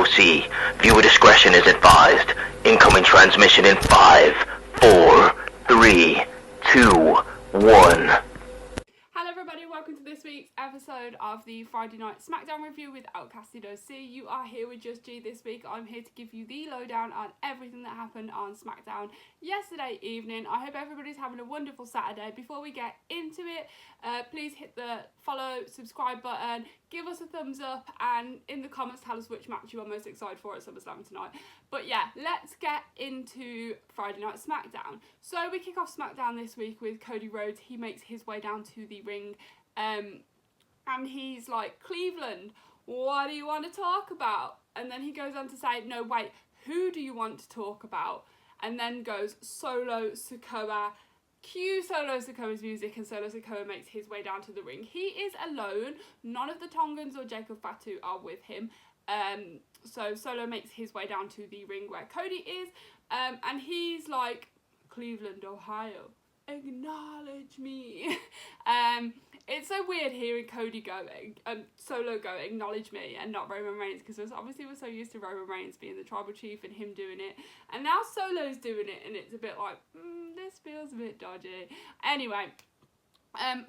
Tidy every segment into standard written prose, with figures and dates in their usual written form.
OC. Viewer discretion is advised. Incoming transmission in 5, 4, 3, 2, 1. Hello everybody, welcome to this week's episode of the Friday Night Smackdown review with Outcasted OC. You are here with Just G this week. I'm here to give you the lowdown on everything that happened on Smackdown yesterday evening. I hope everybody's having a wonderful Saturday. Before we get into it, please hit the follow, subscribe button, give us a thumbs up, and in the comments tell us which match you are most excited for at SummerSlam tonight. But yeah, let's get into Friday Night Smackdown. So we kick off Smackdown this week with Cody Rhodes. He makes his way down to the ring, and he's like, Cleveland, what do you want to talk about? And then he goes on to say, no, wait, who do you want to talk about? And then goes Solo Sikoa. Cue Solo Sikoa's music, and Solo Sikoa makes his way down to the ring. He is alone. None of the Tongans or Jacob Fatu are with him. So Solo makes his way down to the ring where Cody is, and he's like, Cleveland, Ohio, acknowledge me. It's so weird hearing Cody going, Solo go, acknowledge me, and not Roman Reigns, because obviously we're so used to Roman Reigns being the tribal chief and him doing it, and now Solo's doing it, and it's a bit like, this feels a bit dodgy. Anyway,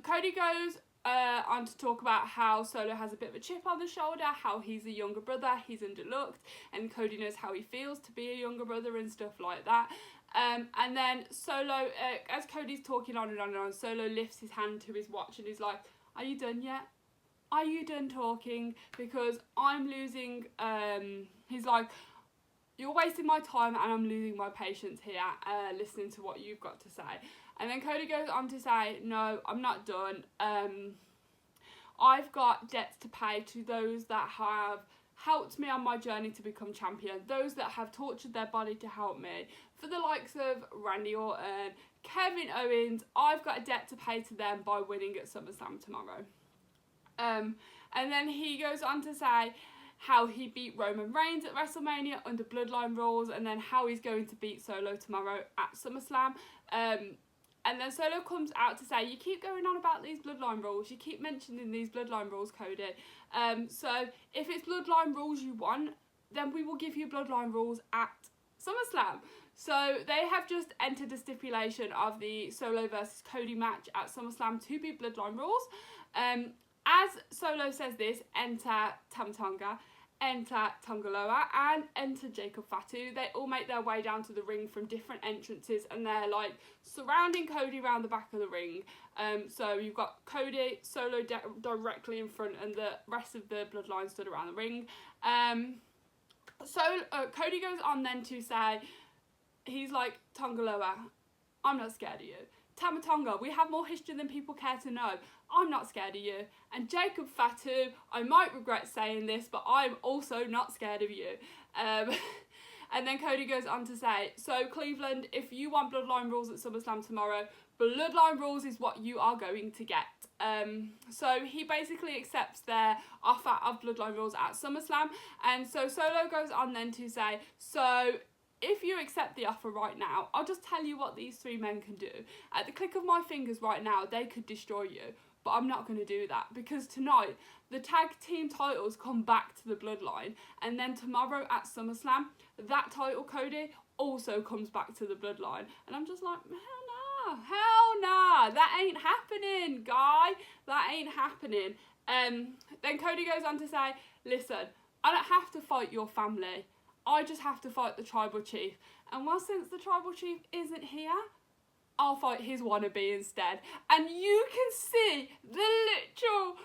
Cody goes on to talk about how Solo has a bit of a chip on the shoulder, how he's a younger brother, he's underlooked, and Cody knows how he feels to be a younger brother and stuff like that. And then Solo, as Cody's talking on and on and on, Solo lifts his hand to his watch and he's like, are you done yet? Are you done talking? Because I'm losing, he's like, you're wasting my time and I'm losing my patience here, listening to what you've got to say. And then Cody goes on to say, no, I'm not done. I've got debts to pay to those that have helped me on my journey to become champion, those that have tortured their body to help me. For the likes of Randy Orton, Kevin Owens, I've got a debt to pay to them by winning at SummerSlam tomorrow. And then he goes on to say how he beat Roman Reigns at WrestleMania under Bloodline rules, and then how he's going to beat Solo tomorrow at SummerSlam. And then Solo comes out to say, you keep going on about these Bloodline rules, you keep mentioning these Bloodline rules, Cody. So if it's Bloodline rules you want, then we will give you Bloodline rules at SummerSlam. So they have just entered a stipulation of the Solo versus Cody match at SummerSlam to be Bloodline rules. As Solo says this, enter Tama Tonga, enter Tongaloa, and enter Jacob Fatu. They all make their way down to the ring from different entrances, and they're like surrounding Cody around the back of the ring. So you've got Cody, Solo directly in front, and the rest of the Bloodline stood around the ring. So Cody goes on then to say, he's like, Tongaloa, I'm not scared of you. Tama Tonga, we have more history than people care to know. I'm not scared of you. And Jacob Fatu, I might regret saying this, but I'm also not scared of you. And then Cody goes on to say, so Cleveland, if you want Bloodline rules at SummerSlam tomorrow, Bloodline rules is what you are going to get. So he basically accepts their offer of Bloodline rules at SummerSlam. And so Solo goes on then to say, so if you accept the offer right now, I'll just tell you what these three men can do. At the click of my fingers right now, they could destroy you. But I'm not going to do that, because tonight, the tag team titles come back to the Bloodline. And then tomorrow at SummerSlam, that title, Cody, also comes back to the Bloodline. And I'm just like, hell nah, that ain't happening, guy. That ain't happening. Then Cody goes on to say, listen, I don't have to fight your family. I just have to fight the tribal chief. And well, since the tribal chief isn't here, I'll fight his wannabe instead. And you can see the literal,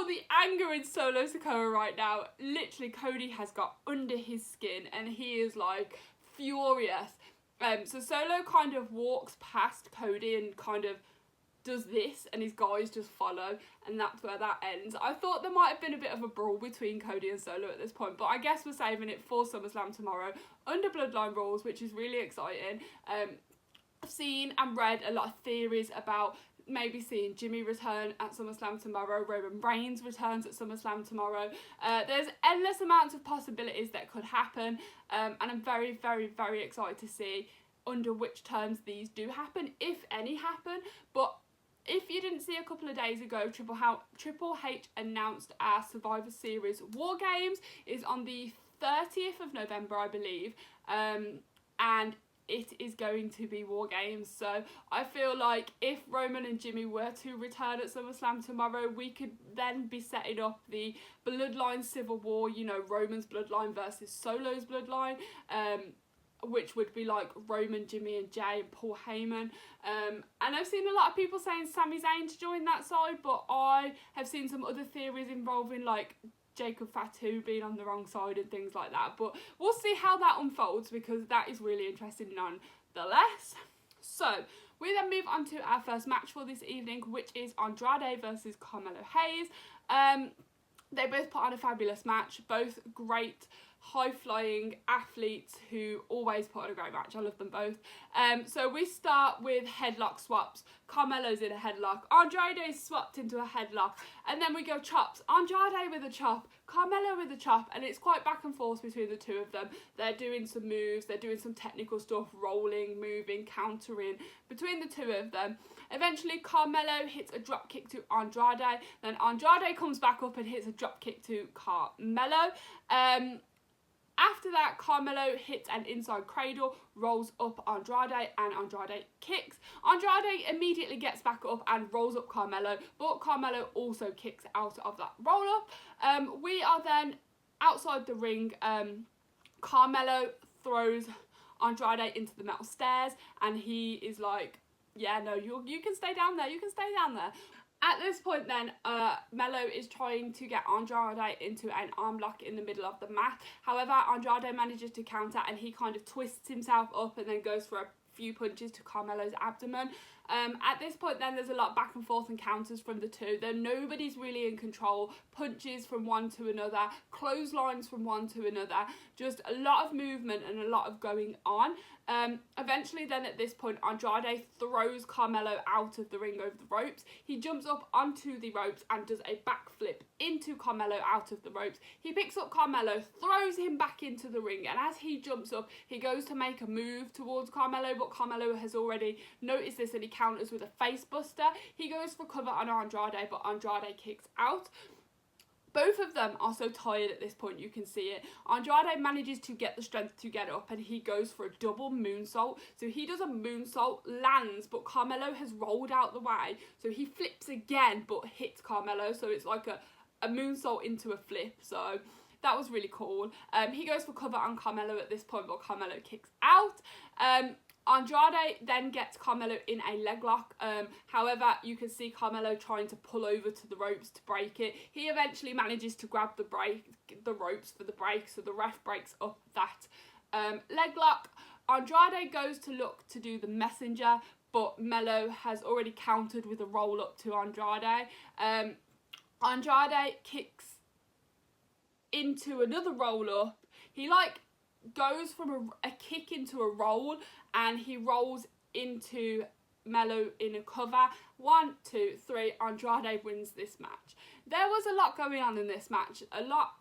the anger in Solo Sikoa right now. Literally, Cody has got under his skin and he is like furious. So Solo kind of walks past Cody and kind of does this, and his guys just follow, and that's where that ends. I thought there might have been a bit of a brawl between Cody and Solo at this point, but I guess we're saving it for SummerSlam tomorrow under Bloodline rules, which is really exciting. I've seen and read a lot of theories about maybe seeing Jimmy return at SummerSlam tomorrow, Roman Reigns returns at SummerSlam tomorrow. There's endless amounts of possibilities that could happen, and I'm very, very, very excited to see under which terms these do happen, if any happen. But if you didn't see a couple of days ago, Triple H announced our Survivor Series War Games is on the 30th of November, I believe, and it is going to be War Games. So I feel like if Roman and Jimmy were to return at SummerSlam tomorrow, we could then be setting up the Bloodline Civil War, you know, Roman's bloodline versus Solo's bloodline, which would be like Roman, Jimmy and Jay and Paul Heyman. And I've seen a lot of people saying Sami Zayn to join that side, but I have seen some other theories involving like Jacob Fatu being on the wrong side and things like that. But we'll see how that unfolds, because that is really interesting nonetheless. So we then move on to our first match for this evening, which is Andrade versus Carmelo Hayes. They both put on a fabulous match, both great high-flying athletes who always put on a great match. I love them both. So we start with headlock swaps. Carmelo's in a headlock. Andrade's swapped into a headlock. And then we go chops. Andrade with a chop. Carmelo with a chop. And it's quite back and forth between the two of them. They're doing some moves. They're doing some technical stuff. Rolling, moving, countering between the two of them. Eventually, Carmelo hits a drop kick to Andrade. Then Andrade comes back up and hits a drop kick to Carmelo. After that, Carmelo hits an inside cradle, rolls up Andrade, and Andrade kicks. Andrade immediately gets back up and rolls up Carmelo, but Carmelo also kicks out of that roll up. We are then outside the ring. Carmelo throws Andrade into the metal stairs, and he is like, yeah, no, you can stay down there, you can stay down there. At this point then, Melo is trying to get Andrade into an arm lock in the middle of the mat. However, Andrade manages to counter, and he kind of twists himself up and then goes for a few punches to Carmelo's abdomen. At this point then, there's a lot of back and forth and counters from the two. Then nobody's really in control. Punches from one to another, clotheslines from one to another. Just a lot of movement and a lot of going on. Eventually then, at this point, Andrade throws Carmelo out of the ring over the ropes. He jumps up onto the ropes and does a backflip into Carmelo out of the ropes. He picks up Carmelo, throws him back into the ring, and as he jumps up, he goes to make a move towards Carmelo, but Carmelo has already noticed this and he counters with a face buster. He goes for cover on Andrade, but Andrade kicks out. Both of them are so tired at this point, you can see it. Andrade manages to get the strength to get up, and he goes for a double moonsault. So he does a moonsault, lands, but Carmelo has rolled out the way. So he flips again, but hits Carmelo. So it's like a moonsault into a flip. So that was really cool. He goes for cover on Carmelo at this point, but Carmelo kicks out. Andrade then gets Carmelo in a leg lock. However, you can see Carmelo trying to pull over to the ropes to break it. He eventually manages to grab the ropes for the break, so the ref breaks up that leg lock. Andrade goes to look to do the messenger, but Melo has already countered with a roll up to Andrade. Andrade kicks into another roll up. He goes from a kick into a roll, and he rolls into Melo in a cover. 1, 2, 3. Andrade wins this match. There was a lot going on in this match. A lot,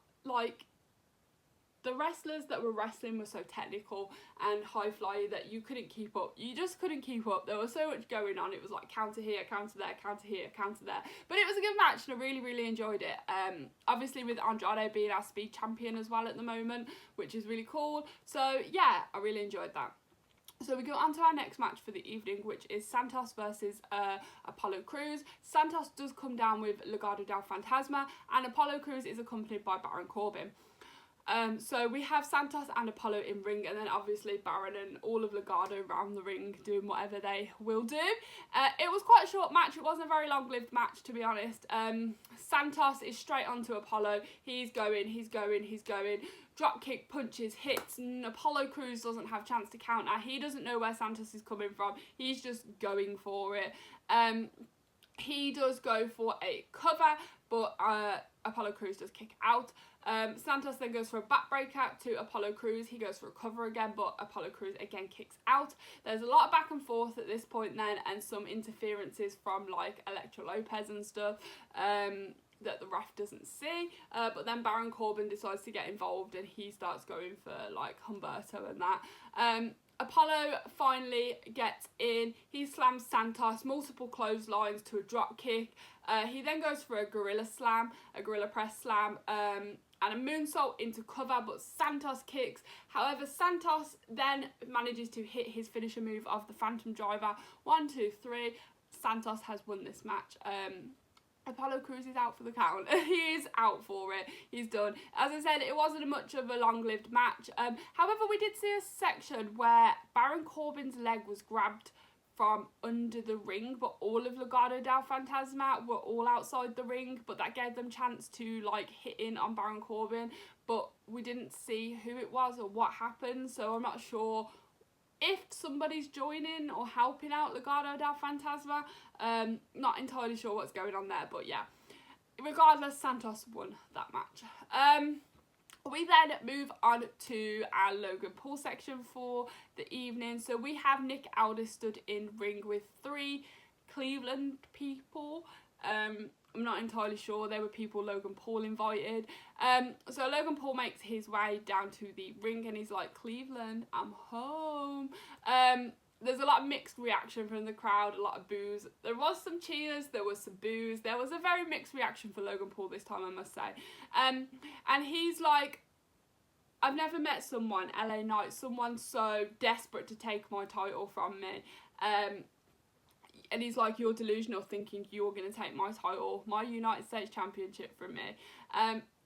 the wrestlers that were wrestling were so technical and high fly that you couldn't keep up. You just couldn't keep up. There was so much going on. It was like counter here, counter there, counter here, counter there. But it was a good match, and I really, really enjoyed it. Obviously with Andrade being our speed champion as well at the moment, which is really cool. So yeah, I really enjoyed that. So we go on to our next match for the evening, which is Santos versus Apollo Crews. Santos does come down with Legado del Fantasma, and Apollo Crews is accompanied by Baron Corbin. So we have Santos and Apollo in ring, and then obviously Baron and all of Legado around the ring doing whatever they will do. It was quite a short match. It wasn't a very long-lived match, to be honest. Santos is straight onto Apollo. He's going. Drop kick, punches, hits, and Apollo Crews doesn't have a chance to counter. He doesn't know where Santos is coming from. He's just going for it. He does go for a cover, but Apollo Crews does kick out. Santos then goes for a backbreaker to Apollo Crews. He goes for a cover again, but Apollo Crews again kicks out. There's a lot of back and forth at this point then, and some interferences from Elektra Lopez and stuff that the ref doesn't see. But then Baron Corbin decides to get involved, and he starts going for Humberto and that. Apollo finally gets in. He slams Santos, multiple clotheslines to a drop kick. He then goes for a gorilla slam, a gorilla press slam, and a moonsault into cover, but Santos kicks. However, Santos then manages to hit his finisher move of the Phantom Driver. 1, 2, 3. Santos has won this match. Apollo Crews is out for the count. He is out for it. He's done. As I said, it wasn't much of a long-lived match. However, we did see a section where Baron Corbin's leg was grabbed from under the ring, but all of Legado del Fantasma were all outside the ring, but that gave them chance to like hit in on Baron Corbin, but we didn't see who it was or what happened, so I'm not sure if somebody's joining or helping out Legado del Fantasma. Not entirely sure what's going on there, but yeah. Regardless, Santos won that match. We then move on to our Logan Paul section for the evening. So we have Nick Aldis stood in ring with 3 Cleveland people. I'm not entirely sure. There were people Logan Paul invited. So Logan Paul makes his way down to the ring and he's like, Cleveland, I'm home. There's a lot of mixed reaction from the crowd, a lot of boos. There was some cheers, there was some boos. There was a very mixed reaction for Logan Paul this time, I must say. And he's like, I've never met someone, LA Knight, someone so desperate to take my title from me. And he's like, you're delusional thinking you're going to take my title, my United States Championship from me,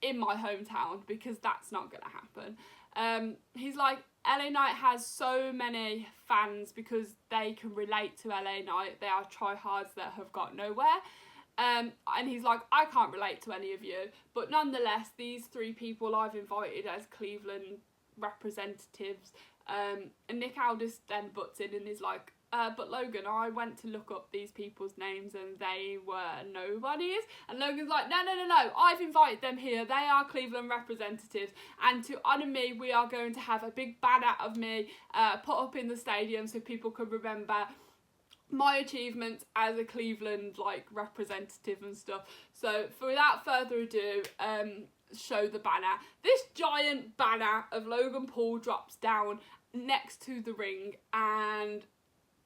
in my hometown, because that's not going to happen. He's like, LA Knight has so many fans because they can relate to LA Knight. They are tryhards that have got nowhere. And he's like, I can't relate to any of you. But nonetheless, these 3 people I've invited as Cleveland representatives. And Nick Aldis then butts in and is like, but Logan, I went to look up these people's names and they were nobodies. And Logan's like, no, I've invited them here. They are Cleveland representatives. And to honour me, we are going to have a big banner of me put up in the stadium so people can remember my achievements as a Cleveland representative and stuff. So without further ado, show the banner. This giant banner of Logan Paul drops down next to the ring and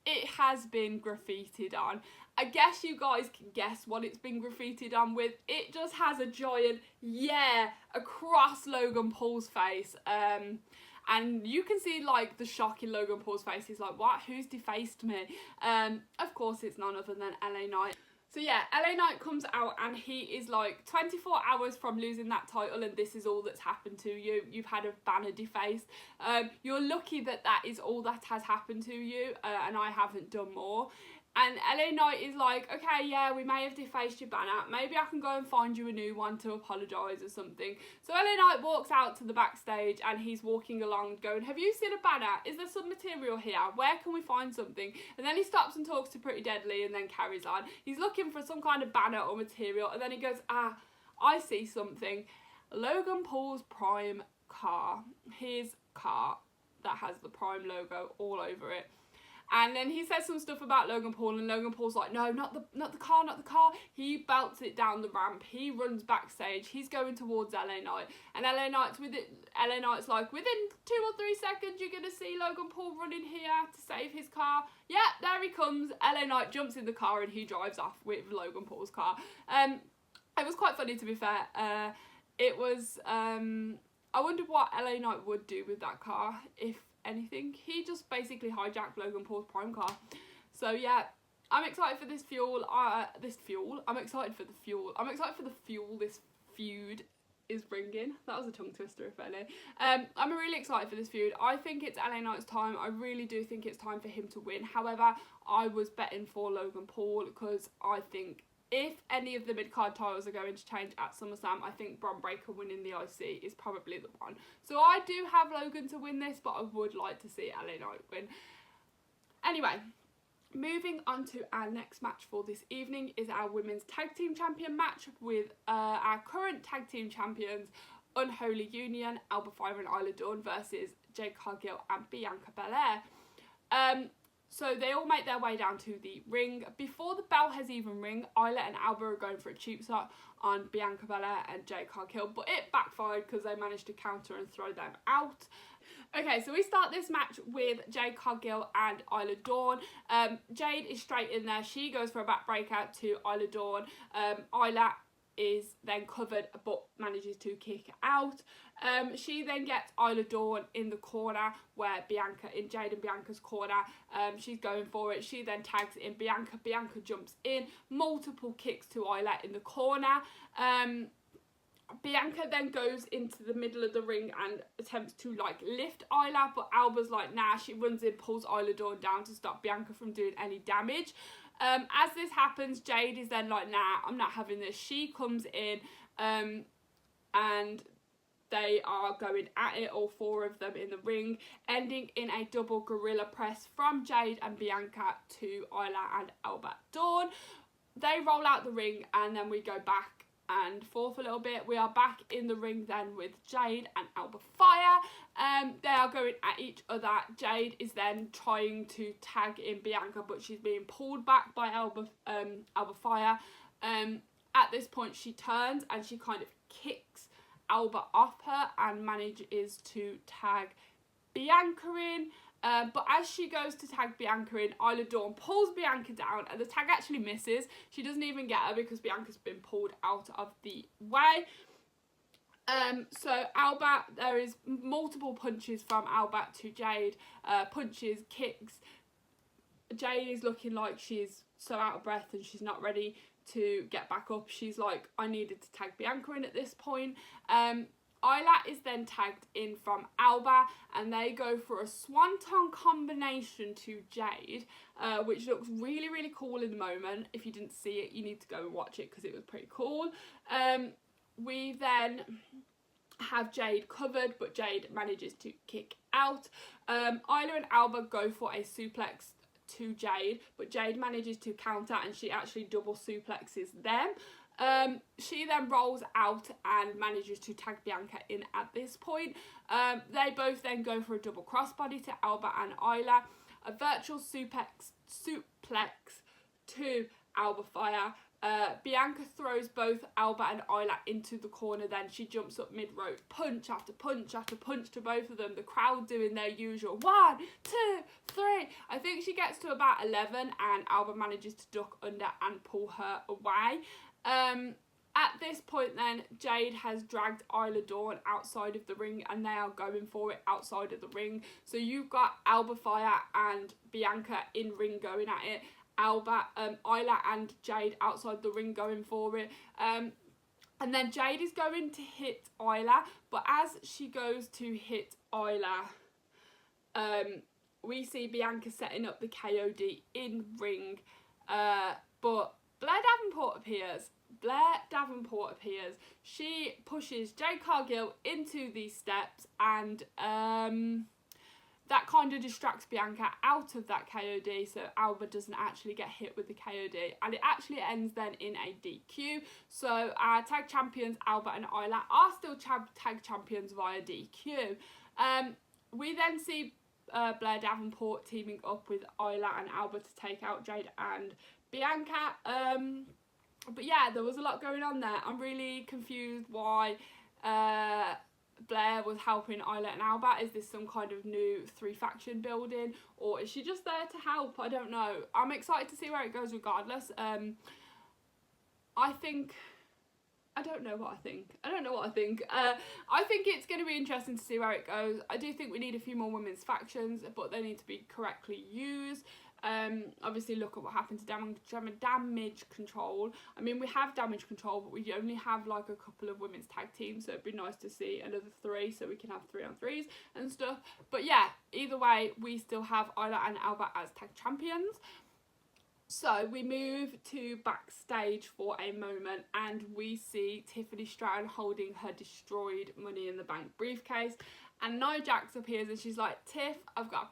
it has been graffitied on. I guess you guys can guess what it's been graffitied on with. It just has a giant yeah across Logan Paul's face. And you can see the shock in Logan Paul's face. He's like, what? Who's defaced me? Of course it's none other than LA Knight. So yeah, LA Knight comes out and he is 24 hours from losing that title and this is all that's happened to you. You've had a banner defaced. You're lucky that that is all that has happened to you and I haven't done more. And LA Knight is like, okay, yeah, we may have defaced your banner. Maybe I can go and find you a new one to apologise or something. So LA Knight walks out to the backstage and he's walking along going, have you seen a banner? Is there some material here? Where can we find something? And then he stops and talks to Pretty Deadly and then carries on. He's looking for some kind of banner or material and then he goes, I see something. Logan Paul's Prime car. His car that has the Prime logo all over it. And then he says some stuff about Logan Paul and Logan Paul's like, no, not the car. He belts it down the ramp. He runs backstage. He's going towards LA Knight. And LA Knight's like, within 2 or 3 seconds, you're going to see Logan Paul running here to save his car. Yeah, there he comes. LA Knight jumps in the car and he drives off with Logan Paul's car. It was quite funny, to be fair. It was, I wonder what LA Knight would do with that car, if anything. He just basically hijacked Logan Paul's Prime car. So yeah, I'm excited for this fuel. I'm excited for the fuel. I'm excited for the fuel this feud is bringing. That was a tongue twister, if any. I'm really excited for this feud. I think it's LA Knight's time. I really do think it's time for him to win. However, I was betting for Logan Paul because I think if any of the mid-card titles are going to change at SummerSlam, I think Bron Breakker winning the IC is probably the one. So I do have Logan to win this, but I would like to see LA Knight win. Anyway, moving on to our next match for this evening is our Women's Tag Team Champion match with our current Tag Team Champions, Unholy Union, Alba Fyre and Isla Dawn versus Jade Cargill and Bianca Belair. So they all make their way down to the ring. Before the bell has even ring, Isla and Alba are going for a cheap shot on Bianca Belair and Jade Cargill, but it backfired because they managed to counter and throw them out. Okay, so we start this match with Jade Cargill and Isla Dawn. Jade is straight in there. She goes for a back breakout to Isla Dawn. Isla is then covered but manages to kick out. She then gets Isla Dawn in the corner where in Jade and Bianca's corner. She's going for it. She then tags in Bianca. Bianca jumps in. Multiple kicks to Isla in the corner. Bianca then goes into the middle of the ring and attempts to like lift Isla, but Alba's like, nah. She runs in, pulls Isla Dawn down to stop Bianca from doing any damage. As this happens, Jade is then like, nah, I'm not having this. She comes in and they are going at it, all four of them in the ring, ending in a double gorilla press from Jade and Bianca to Isla and Alba Dawn. They roll out the ring and then we go back and forth a little bit. We are back in the ring then with Jade and Alba Fire. They are going at each other. Jade is then trying to tag in Bianca, but she's being pulled back by Alba Fire. At this point, she turns and she kind of kicks Alba off her and manages to tag Bianca in. But as she goes to tag Bianca in, Isla Dawn pulls Bianca down and the tag actually misses. She doesn't even get her because Bianca's been pulled out of the way. So Alba, there is multiple punches from Alba to Jade. Punches, kicks. Jade is looking like she's so out of breath and she's not ready to get back up. She's like, I needed to tag Bianca in at this point. Isla is then tagged in from Alba and they go for a swanton combination to Jade, which looks really, really cool in the moment. If you didn't see it, you need to go and watch it because it was pretty cool. We then have Jade covered, but Jade manages to kick out. Isla and Alba go for a suplex to Jade, but Jade manages to counter and she actually double suplexes them. She then rolls out and manages to tag Bianca in at this point. They both then go for a double crossbody to Alba and Isla. A virtual suplex to Alba Fire. Bianca throws both Alba and Isla into the corner, then she jumps up mid-rope, punch after punch after punch to both of them, the crowd doing their usual 1, 2, 3. I think she gets to about 11 and Alba manages to duck under and pull her away. At this point then, Jade has dragged Isla Dawn outside of the ring and they are going for it outside of the ring. So you've got Alba Fire and Bianca in ring going at it. Isla and Jade outside the ring going for it. And then Jade is going to hit Isla, but as she goes to hit Isla, we see Bianca setting up the KOD in ring, but Blair Davenport appears. She pushes Jade Cargill into these steps and that kind of distracts Bianca out of that KOD, so Alba doesn't actually get hit with the KOD, and it actually ends then in a DQ. So our tag champions Alba and Isla are still tag champions via DQ. We then see Blair Davenport teaming up with Isla and Alba to take out Jade and Bianca. But yeah, there was a lot going on there. I'm really confused why Blair was helping Isla and Alba. Is this some kind of new 3-faction building, or is she just there to help? I don't know. I'm excited to see where it goes regardless. I don't know what I think. I think it's going to be interesting to see where it goes. I do think we need a few more women's factions, but they need to be correctly used. Obviously look at what happened to damage control. I mean, we have damage control, but we only have like a couple of women's tag teams, so it'd be nice to see another 3 so we can have 3-on-3s and stuff. But yeah, either way, we still have Isla and Alba as tag champions. So we move to backstage for a moment and we see Tiffany Stratton holding her destroyed Money in the Bank briefcase, and Nia Jax appears and she's like, Tiff, I've got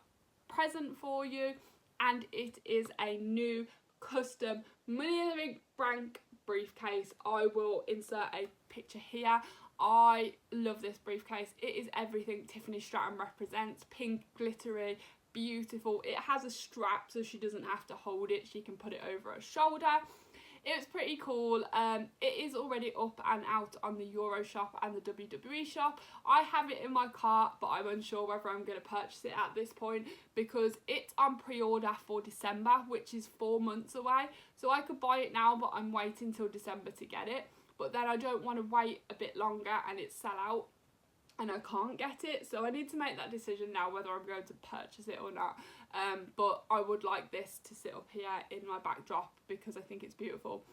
a present for you, and it is a new custom Money in the Bank briefcase. I will insert a picture here. I love this briefcase. It is everything Tiffany Stratton represents. Pink, glittery, beautiful. It has a strap so she doesn't have to hold it. She can put it over her shoulder. It was pretty cool. It is already up and out on the Euro shop and the WWE shop. I have it in my cart, but I'm unsure whether I'm going to purchase it at this point because it's on pre-order for December, which is 4 months away. So I could buy it now, but I'm waiting till December to get it. But then I don't want to wait a bit longer and it sell out and I can't get it. So I need to make that decision now whether I'm going to purchase it or not. But I would like this to sit up here in my backdrop because I think it's beautiful.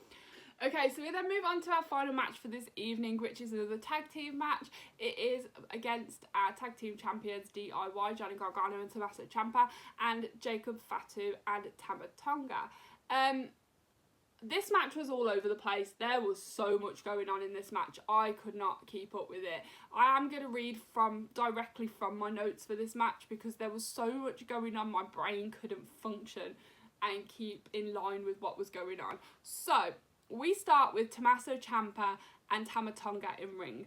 Okay, so we then move on to our final match for this evening, which is another tag team match. It is against our tag team champions DIY, Johnny Gargano and Tommaso Ciampa, and Jacob Fatu and Tama Tonga. This match was all over the place. There was so much going on in this match. I could not keep up with it. I am going to read directly from my notes for this match because there was so much going on. My brain couldn't function and keep in line with what was going on. So, we start with Tommaso Ciampa and Tama Tonga in ring.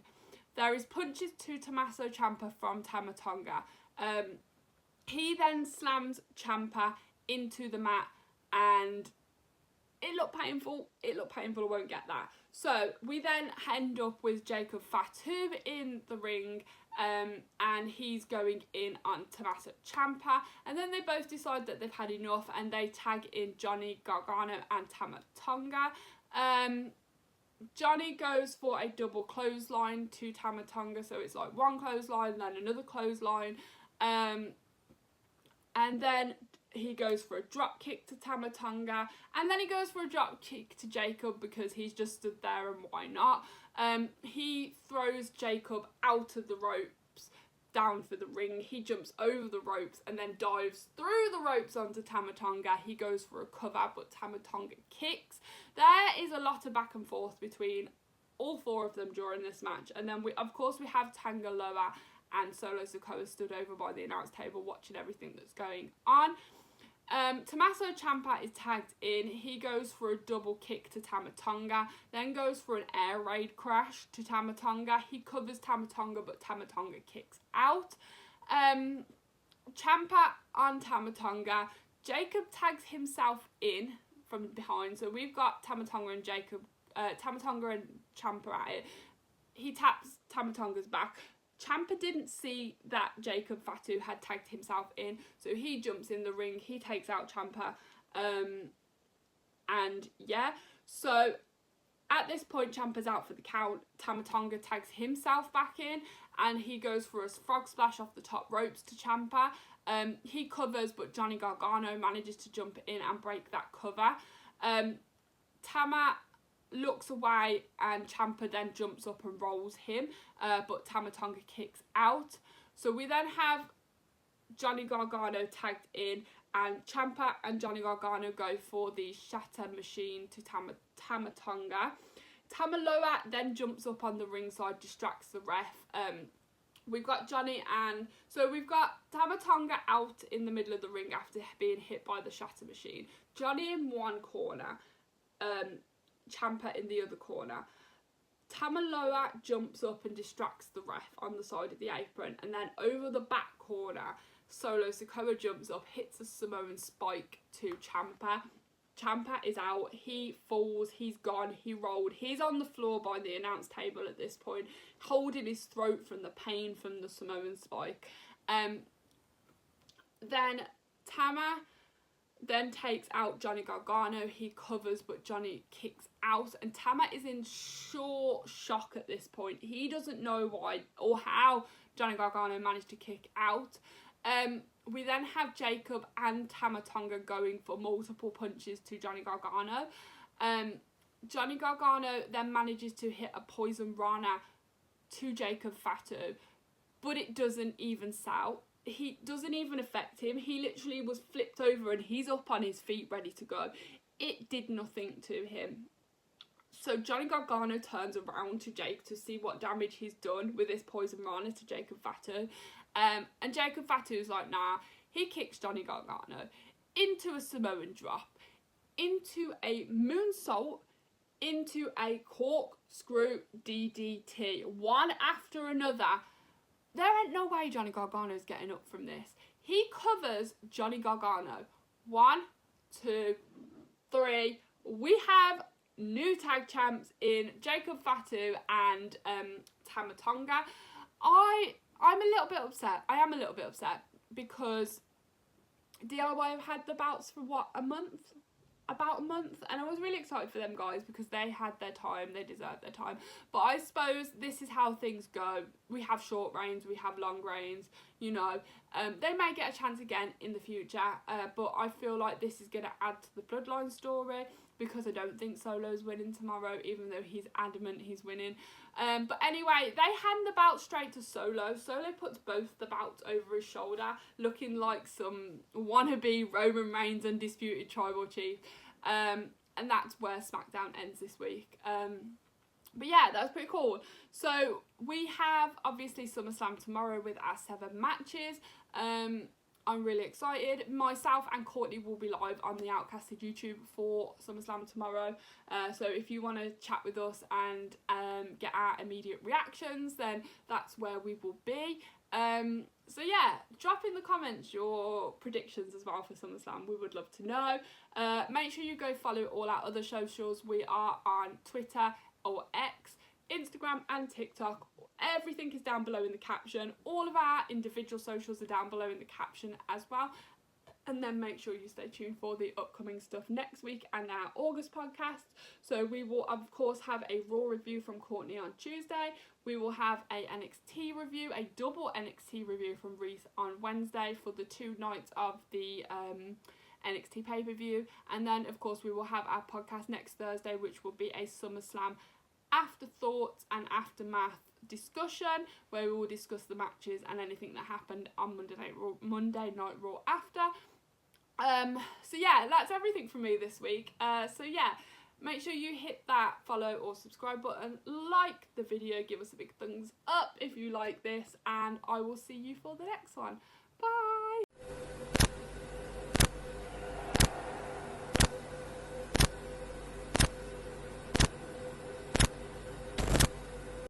There is punches to Tommaso Ciampa from Tama Tonga. He then slams Ciampa into the mat and it looked painful. I won't get that. So we then end up with Jacob Fatu in the ring and he's going in on Tommaso Ciampa. And then they both decide that they've had enough and they tag in Johnny Gargano and Tama Tonga. Johnny goes for a double clothesline to Tama Tonga. So it's like one clothesline, then another clothesline. And then he goes for a drop kick to Tama Tonga, and then he goes for a drop kick to Jacob because he's just stood there and why not. He throws Jacob out of the ropes down for the ring. He jumps over the ropes and then dives through the ropes onto Tama Tonga. He goes for a cover, but Tama Tonga kicks. There is a lot of back and forth between all four of them during this match, and then we have Tanga Loa and Solo Sikoa stood over by the announce table watching everything that's going on. Tommaso Ciampa is tagged in. He goes for a double kick to Tama Tonga, then goes for an air raid crash to Tama Tonga. He covers Tama Tonga, but Tama Tonga kicks out. Ciampa on Tama Tonga. Jacob tags himself in from behind. So we've got Tama Tonga and Ciampa at it. He taps Tama Tonga's back. Ciampa didn't see that Jacob Fatu had tagged himself in, so he jumps in the ring, he takes out Ciampa, and yeah, so at this point Ciampa's out for the count. Tama Tonga tags himself back in, and he goes for a frog splash off the top ropes to Ciampa. He covers, but Johnny Gargano manages to jump in and break that cover. Tama looks away and Ciampa then jumps up and rolls him, but Tama Tonga kicks out. So we then have Johnny Gargano tagged in, and Ciampa and Johnny Gargano go for the shatter machine to Tama Tonga. Tama Loa then jumps up on the ringside, distracts the ref. We've got we've got Tama Tonga out in the middle of the ring after being hit by the shatter machine. Johnny in one corner, Ciampa in the other corner. Tama Loa jumps up and distracts the ref on the side of the apron, and then over the back corner, Solo Sikoa jumps up, hits a Samoan spike to Ciampa. Ciampa is out, he falls, he's gone, he rolled, he's on the floor by the announce table at this point, holding his throat from the pain from the Samoan spike. Then Tama then takes out Johnny Gargano. He covers, but Johnny kicks out, and Tama is in shock at this point. He doesn't know why or how Johnny Gargano managed to kick out. We then have Jacob and Tama Tonga going for multiple punches to Johnny Gargano. Johnny Gargano then manages to hit a Poison Rana to Jacob Fatu, but it doesn't even sell. He doesn't even affect him. He literally was flipped over and he's up on his feet ready to go. It did nothing to him. So Johnny Gargano turns around to Jake to see what damage he's done with this Poison Rana to Jacob Fatu. And Jacob Fatu's like, nah. He kicks Johnny Gargano into a Samoan drop, into a moonsault, into a corkscrew DDT. One after another. There ain't no way Johnny Gargano's getting up from this. He covers Johnny Gargano. 1, 2, 3. We have new tag champs in Jacob Fatu and Tama Tonga. I'm a little bit upset. I am a little bit upset because DIY have had the bouts for what, about a month, and I was really excited for them guys because they had their time, they deserved their time. But I suppose this is how things go. We have short reigns, we have long reigns, you know. They may get a chance again in the future, but I feel like this is going to add to the Bloodline story because I don't think Solo's winning tomorrow, even though he's adamant he's winning. But anyway, they hand the belt straight to Solo. Solo puts both the belts over his shoulder, looking like some wannabe Roman Reigns undisputed tribal chief. And that's where SmackDown ends this week. But yeah, that was pretty cool. So we have obviously SummerSlam tomorrow with our 7 matches. I'm really excited. Myself and Courtney will be live on the Outcasted YouTube for SummerSlam tomorrow. So if you want to chat with us and get our immediate reactions, then that's where we will be. So yeah, drop in the comments your predictions as well for SummerSlam. We would love to know. Make sure you go follow all our other socials. We are on Twitter or X, Instagram and TikTok. Everything is down below in the caption. All of our individual socials are down below in the caption as well. And then make sure you stay tuned for the upcoming stuff next week and our August podcast. So we will of course have a Raw review from Courtney on Tuesday. We will have a NXT review, a double NXT review from Reese on Wednesday for the 2 nights of the NXT pay-per-view. And then of course we will have our podcast next Thursday, which will be a SummerSlam afterthoughts and aftermath discussion where we will discuss the matches and anything that happened on Monday Night Raw after. So yeah, that's everything from me this week. So yeah, make sure you hit that follow or subscribe button, like the video, give us a big thumbs up if you like this, and I will see you for the next one. Bye.